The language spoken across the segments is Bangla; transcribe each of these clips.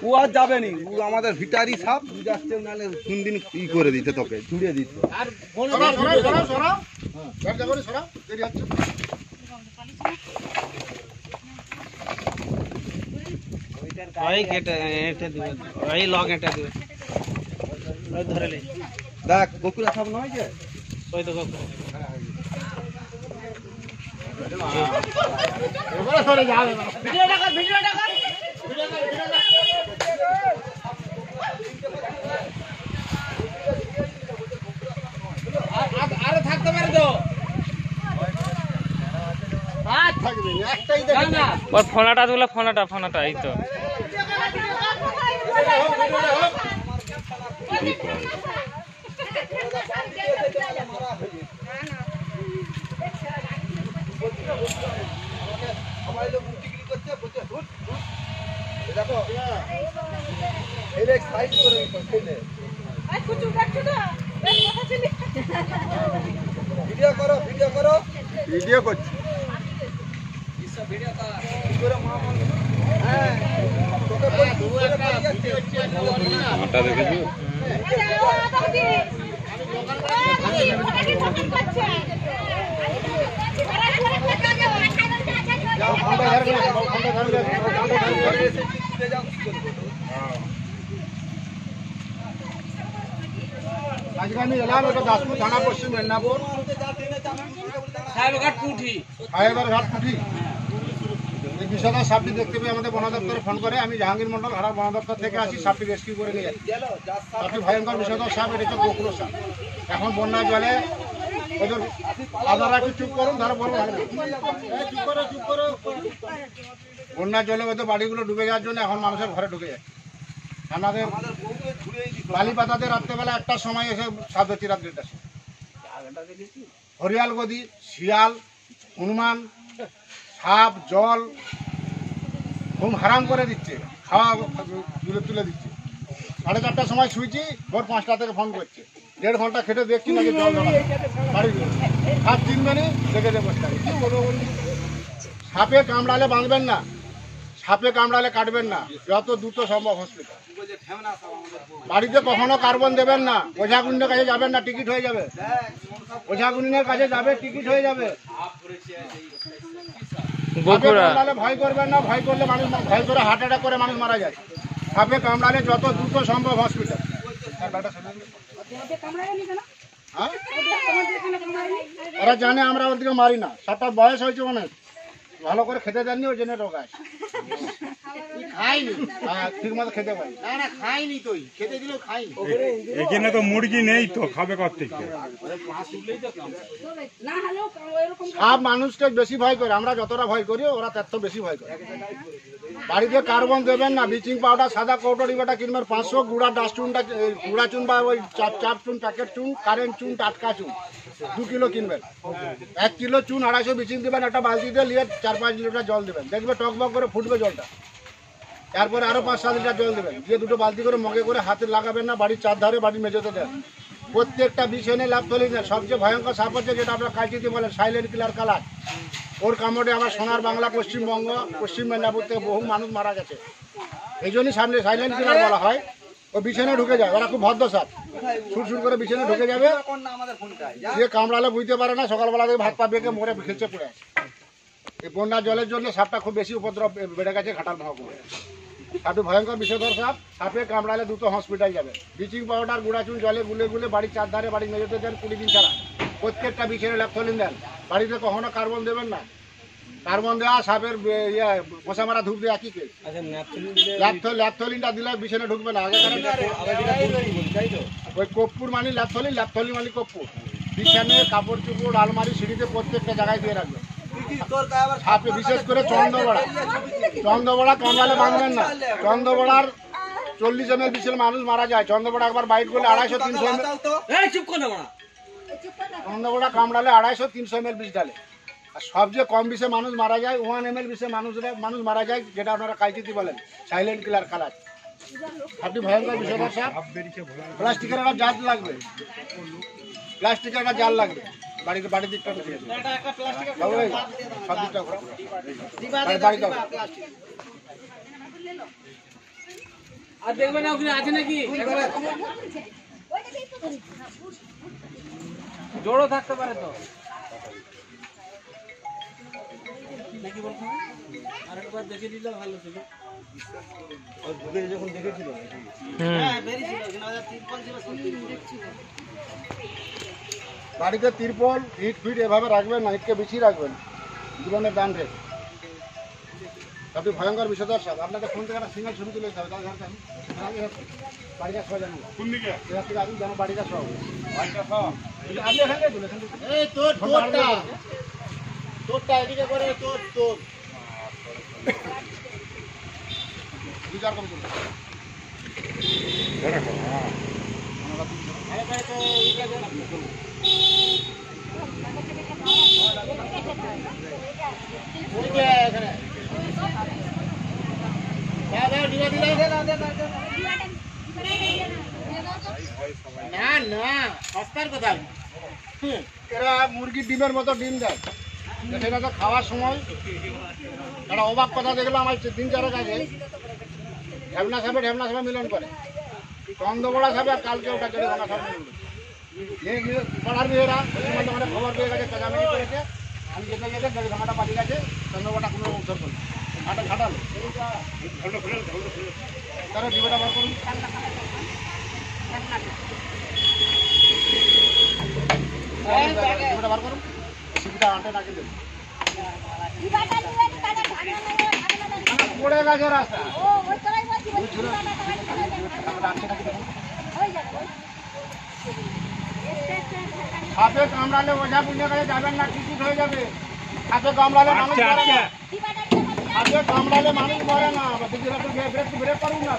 ও আর যাবে নি, ও আমাদের ভিটারি সাপ যাচ্ছে, নাহলে দিন ই করে দিতে, তোকে জুড়িয়ে দিত। দেখ বকুলা সাপ নয় যে ওই তো আরো থাকতে পারে তো ফোনাটা তুলে ফোনাটা এই তো ভিডিও করছি রাজধানী এলাম, এটা দাসপুর থানা, পশ্চিম মেদিনীপুর, সাহেবঘাট পুঁঠি। এই বিষয়টা সাপটি দেখতে পেয়ে আমাদের বন দপ্তরে ফোন করে। আমি জাহাঙ্গীর মন্ডল, হারা বন দপ্তর থেকে আসি, সাপটি রেস্কিউ করে নিয়ে যাচ্ছি। সাপটি ভয়ঙ্কর বিষয়ধর সাপ, এটা হচ্ছে গোকুলো সাপ। এখন বন্যা জলে ওদের আধারা একটু চুপ করুন, ধরো বলুন, চুপ করো। বন্যার জলে ওদের বাড়িগুলো ডুবে যাওয়ার জন্য এখন মানুষের ঘরে ঢুকে যাচ্ছে। আমাদের বালি পাতাতে রাত্রেবেলা 1টার সময় এসে সাপ ধরছি, রাত 1টার সময়। হরিয়াল গদি, শিয়াল, হনুমান, সাপ, জল ঘুম হারাম করে দিচ্ছে, খাওয়া তুলে দিচ্ছে। 4:30টার সময় শুয়েছি, ভোর 5টা থেকে ফোন করছে। 1.5 ঘন্টা খেটে দেখছি নাকি জল ধরা বাড়ি সাপ চিনবেনি, দেখে দেবো। কি করবো বলুন? সাপে কামড়ালে বাঁধবেন না, সাপে কামড়ালে কাটবেন না, যত দ্রুত সম্ভব হসপিটাল। বাড়িতে কখনো কার্বন দেবেন না, ওঝাগুনির কাছে যাবেন না, টিকিট হয়ে যাবে। ওঝাগুনির কাছে যাবে, টিকিট হয়ে যাবে। ভয় করবেন না, ভয় করলে মানুষ, ভয় করে হার্ট অ্যাটাক করে মানুষ মারা যায়। সাপে কামড়ালে যত দ্রুত সম্ভব হসপিটাল। ওরা জানে আমরা ওর দিকে মারি না। সাপটার বয়স হয়েছে অনেক, ভালো করে খেতে দেননি, ওই জন্য রোগ আছে। খাইনি, ঠিক মতো খেতে পারি না, খাইনি তো, খেতে দিলেও খাইনি। এখানে তো মুরগি নেই, তো খাবে কোত্থেকে? সাপ মানুষকে বেশি ভয় করে, আমরা যতটা ভয় করি ওরা তত বেশি ভয় করে। বাড়িতে কার্বন দেবেন না, ব্লিচিং পাউডার, সাদা কৌটো ডিবাটা কিনবেন 500, গুঁড়া ডাস্ট চুনটা, গুঁড়া চুন বা ওই চাপ চুন, প্যাকেট চুন, কারেন্ট চুন, টাটকা চুন 2 কিলো কিনবেন। 1 কিলো চুন 250 ব্লিচিং দেবেন, একটা বালতিতে নিয়ে 4-5 লিটার জল দেবেন, দেখবে টকবক করে ফুটবে জলটা। তারপরে আরো 5-7 লিটার জল দেবেন, দিয়ে 2টো বালতি করে মগে করে হাতে লাগাবেন না, বাড়ির চারধারে, বাড়ির মেঝেতে দেন। প্রত্যেকটা বিছানে ল্যাপথলিন দেন। সবচেয়ে ভয়ঙ্কর সাপ হচ্ছে যেটা আপনার কাইচিতি বলেন, সাইলেন্ট কিলার কালার। ওর কামড়ে আমার সোনার বাংলা, পশ্চিমবঙ্গ, পশ্চিম মেদিনীপুর থেকে বহু মানুষ মারা গেছে। এই জন্যই সামনে সাইলেন্ট কিলার বলা হয়। ও বিছানে ঢুকে যায়, ওরা খুব ভদ্র সাপ, সুর করে বিছানে ঢুকে যাবে, যে কামড়ালে বুঝতে পারে না, সকালবেলা থেকে ভাত পা বেঁকে মরে খেলছে পড়ে আছে। এই বন্যার জলের জন্য সাপটা খুব বেশি উপদ্রব বেড়ে গেছে ঘাটাল মহকুমায়। সাপটি ভয়ঙ্কর বিষধর সাপ, সাপে কামড়ালে দ্রুত হসপিটাল যাবে। ব্লিচিং পাউডার, গুঁড়া চুন জলে গুলে গুলে বাড়ির চারধারে, বাড়ির মেঝেতে দেন 20 দিন ছাড়া। প্রত্যেকটা বিছানে ল্যাপথলিন দেন। বাড়িতে কখনো কার্বন দেবেন না। কার্বন দেওয়া সাপের মশা মারা ধূপ দেওয়া একই কেস। ল্যাপথলিনটা দিলে বিছানে ঢুকবে না। আগে ওই কর্পূর মানি ল্যাপথলিন, ল্যাপথলিন মানি কর্পূর। বিছানে, কাপড় চুপড়, আলমারি, সিঁড়িতে প্রত্যেকটা জায়গায় দিয়ে রাখবে। সাপে বিশেষ করে চন্দ্রবড়া কামড়ালে বাঁধবেন না। চন্দ্রবড়ার 40 ml বিষে মানুষ মারা যায়। চন্দ্রবড়া একবার বাইট করলে 250-300 ml। চন্দ্রবড়া কামড়ালে 250-300 ml বিষ ডালে। আর সবচেয়ে কম বিষে মানুষ মারা যায় 1 ml বিষে মানুষ মারা যায়, যেটা আপনারা কাইচিতি বলেন, সাইলেন্ট কিলার কালার। সাপটি ভয়ঙ্কর বিষধর সাপ। প্লাস্টিকের একটা জাল লাগবে, প্লাস্টিকের একটা জাল লাগবে। বাড়ির দিকটা দিয়ে দিন। বাবু, এই, সব দিকটা ঘোরাও। বাড়িটা ঘোরাও। আর দেখবেন না ওখানে আছে নাকি জোড়ও থাকতে পারে তো নাকি বলছো আরেকবার দেখে দিলে ভালো ছিল যখন দেখেছিল হ্যাঁ বেরিয়েছিল ওখানে তিরপল ছিল সব দেখছিল বাড়িতে তিরপল ইট ফিট এভাবে রাখবেন না, ইটকে বিছিয়ে রাখবেন জীবনের দান রেখ। আপনি ভয়ঙ্কর বিষয়দার সাহেব, আপনাকে ফোন থেকে একটা সিঙ্গেল ছবি তুলে দিতে হবে, বাড়িটা সহ জানো কোন দিকে এখান থেকে আপনি জানো বাড়িটা সহ বাড়িটা সব আপনি এখান থেকে তুলে এই তোরটা এদিকে করে তোর বিচার করে তুলে ধরে রাখো, হ্যাঁ। আরে ভাই তো এইটা দেন আপনি ওই যে এখানে দাদা দিবা না না সস্তার কথা এরা মুরগির ডিমের মতো ডিম দেয়, সেটা তো খাওয়ার সময় একটা অবাক কথা দেখলো আমার দিন চারেক আগে। ঢেবনা সাহেবে মিলন করে চন্দ্রবড়া সাহেব আর কালকে ওটা চলে ভাঙা সাহেব মিলন করে পাড়ার মেয়েরা মানে খবর পেয়ে গেছে, চেঁচামেচি করেছে। আমি যেতে যেতে ভাঙাটা পাঠিয়ে গেছে, চন্দ্রবড়া কোনো উদ্ধার করলো ঘাটা ঘাটালো তারা ডিবেটা বার করুন। ডিবেটা বার করুন, সিপিটা আনতে নাকি দেবেন পড়ে গেছে রাস্তা সাপে কামড়ালে ওঝা পুণ্যের কাছে যাবেন না, টিকিট হয়ে যাবে। সাপে কামড়ালে মানুষ মরে না, সাপে কামড়ালে মানুষ মরে না, ব্রেক করুন না।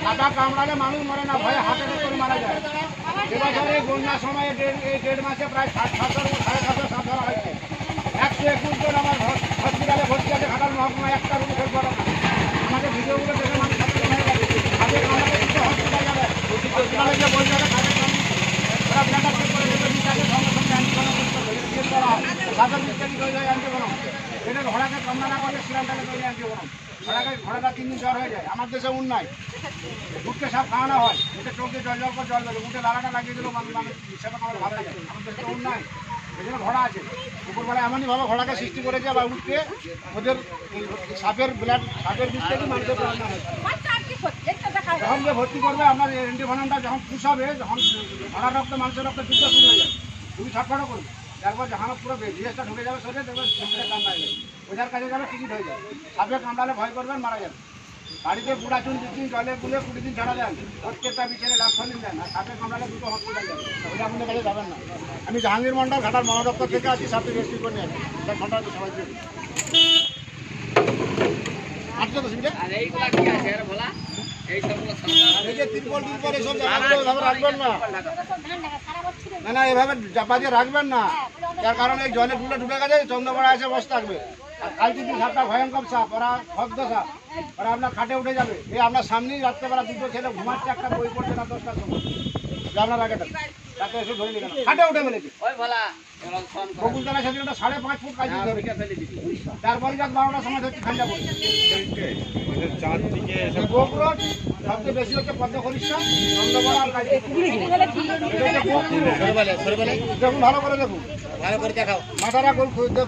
সাপা কামড়ালে মানুষ মরে না, ভয়ে হাতে করে মারা যায়। এবছরে বন্যার সময় এই 1.5 মাসে প্রায় 700 সাপ ধরা হয়েছে। 121 জন আমার হসপিটালে ভর্তি আছে ঘাটাল মহকুমায়, একটা রুগী ফের পড়া। আমাদের ভিডিওগুলো দেখে মানুষ সচেতন হয়ে যাবে। সাপে কামড়ালে কিন্তু হসপিটাল যাবে, হসপিটালে গিয়ে বলতে হবে সাপে ওরা ব্লাডার চেক করে দেবে, সঙ্গে সঙ্গে অ্যান্টিবায়োটিক করা হয়। সাপের মিস্টেক হয়ে যায় অ্যান্টিবায়োটিক। এটা ঘোড়াকে কামড়া না করলে সিরান্ডালে তৈরি অ্যান্টিবায়োটিক। ঘোড়াটা 3 দিন জ্বর হয়ে যায়। আমার দেশে উন্নয় উঠকে সাপ খাওয়ানো হয়, উঠে চোখ দিয়ে জল করে জল বেরো, উঠে লালাটা লাগিয়ে দিলেও মানুষ সেটা আমার ভালো লাগে। আমার দেশে উন্নয় এই জন্য ঘোড়া আছে। উপরবেলা এমনইভাবে ঘোড়াকে সৃষ্টি করেছে বা উঠতে ওদের সাপের ব্লাড সাপের বিষ থেকে মানুষের প্রাণ হয়। যখন যে ভর্তি করবে আপনার অ্যান্টিভেনমটা যখন পুষ হবে, যখন ঘোড়ার রক্ত মানুষের রক্ত যুদ্ধ শুরু হয়ে যাবে, তুমি ছটফটও করবে। তারপর যখন পুরো ভিএসটা ঢুকে যাবে শরীরে, দেখবে শরীরে কান্না হয়ে যাবে, ওঝার কাছে যাবে টিকিট হয়ে যাবে। সাপে কামড়ালে ভয় করবেন, মারা যাবে। বাড়িতে বুড়া চুন 2 দিন জলে গুলে 20 দিন ছাড়া দেন, প্রত্যেকটা বিছানে লাফানিন দেন। আর সাপে কামড়ালে 2টো হসপিটাল যাবে, ওইটা আপনাদের কাছে যাবেন না। আমি জাহাঙ্গীর মন্ডল ঘাটার মহাদপ্তর থেকে আছি, সাপে রেস্কিউ করে নিয়ে আসি। ঘন্টা সবাই আটকে তো সুবিধা আর এইগুলা কি আছে আর বলা এই সবগুলো এই যে তিরপল এসব জায়গাগুলো রাখবেন না, না এভাবে চাপা দিয়ে রাখবেন না। যার কারণে এই জলে ঢুকে গেছে, চন্দ্রপাড়া এসে বসে থাকবে। আর কালকে দিন সাপটা ভয়ঙ্কর সাপ, ওরা ভক্ত সাপ, ওরা আপনার খাটে উঠে যাবে। এই আপনার সামনেই রাত্রেবেলা 2টো ছেলে ঘুমাচ্ছে, একটা বই পড়ছে না 10টার সময়, জানার আগে তাকে এসে ধরে নিলেন, খাটে উঠে ফেলেছে। ওই বলা এরকম ফোন বকুলতলা সেদিন ওটা 5.5 ফুট কাজ ধরে তারপরে রাত 12টার সময় হচ্ছে ঠান্ডা পড়ে। ওদের চারদিকে এসব গোকরোচ সবচেয়ে বেশি হচ্ছে পদ্মখরিষ্টা, চন্দ্রপাড়া আর কাজী। দেখুন ভালো করে দেখুন, ভালো করে দেখাও মাথাটা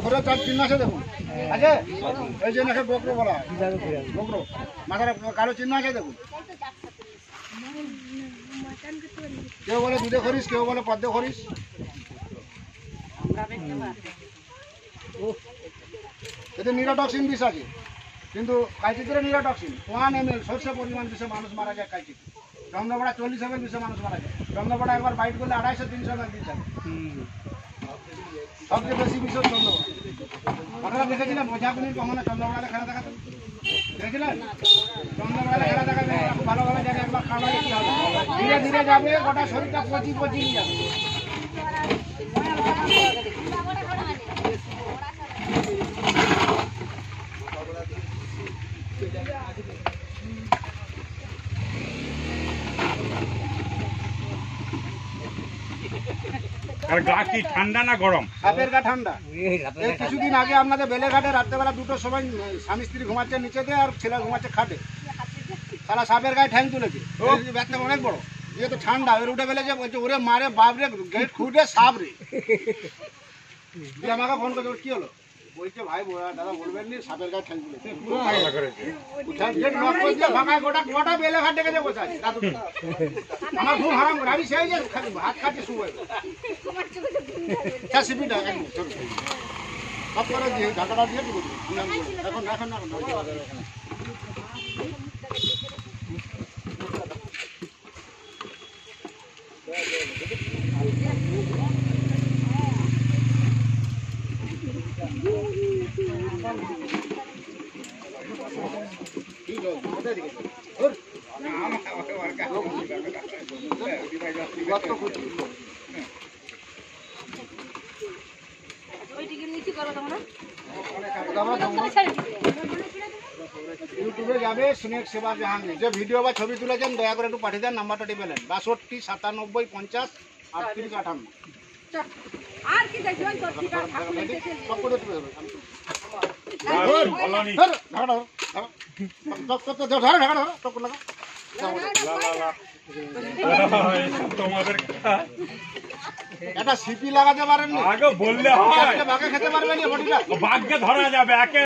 ঘুরে তার চিহ্ন আছে দেখুন, আছে এই জন্য গোকরো বলা হয়। গোকরো মাথাটা কালো চিহ্ন আছে দেখুন। কেউ বলে দুধে খরিস, কেউ বলে পদ্মে খরিস। এতে নিরোটক্সিন বিষ আছে, কিন্তু কাইচিত্রে নিরোটক্সিন 1 ml সর্ষে পরিমাণ বিষে মানুষ মারা যায়। কাইচিত চন্দ্রপাড়া 40 ml বিষে মানুষ মারা যায়। চন্দ্রপাড়া একবার বাইট করলে 250-300 ml বিষ আছে। সবচেয়ে বেশি বিষ চন্দ্রপাড়া। আপনারা দেখেছিলেন বোঝাগুলির কখনো চন্দ্রপাড়াতে খেলা দেখাতেন? দেখেছিলেন? চন্দ্রপাড়াতে খেলা দেখাবে, ভালো ভালো জায়গায় একবার খাওয়ালে কি হবে? ধীরে ধীরে যাবে, গোটা শরীরটা পচি যাবে। আর গা কি ঠান্ডা না গরম? সাপের গা ঠান্ডা। এই কিছুদিন আগে আপনাদের বেলেঘাটে রাত্রেবেলা 2টোর সময় স্বামী স্ত্রী ঘুমাচ্ছে নিচেতে আর ছেলে ঘুমাচ্ছে খাটে, সারা সাপের গায়ে ঠ্যাং তুলেছে। ব্যাগটা অনেক বড়, ইয়ে তো ঠান্ডা, ওর উঠে ফেলেছে, বলছে ওরে মারে বাপরে গেট খুঁটে সাপ রে। দিয়ে আমাকে ফোন করছে, ওর কি হলো? বলছে ভাই দাদা বলবেন নি সাপের গায়ে ঠ্যাং তুলেছে। পাগলা করেছে। গেট লক করে দিয়ে ফাঁকায় গোটা বেলেঘাট ডেকে বসে আছে দাদু। আমার ঘুম হারাম করে, আমি সেই যে ভাত খাচ্ছি শুয়ে সিপিটা একদম সব করে দিয়ে ঢাকাটা দিয়ে দিব। এখন এখন এখন ইউটিউবে যাবে স্নেক সেবা জাহাঙ্গীর, যে ভিডিও বা ছবি তুলেছেন দয়া করে একটু পাঠিয়ে দেন, নাম্বারটা টিপেলেন 62 97 50 38 58। আর কি দেখবেন তো ঠিক আছে সব করে তুলে দেবে। বলনি। তোমাদের একটা সিপি লাগাতে পারেন, আগে বললে হয়, বাঘে খেতে পারবেন ভাগ্যে ধরা যাবে একে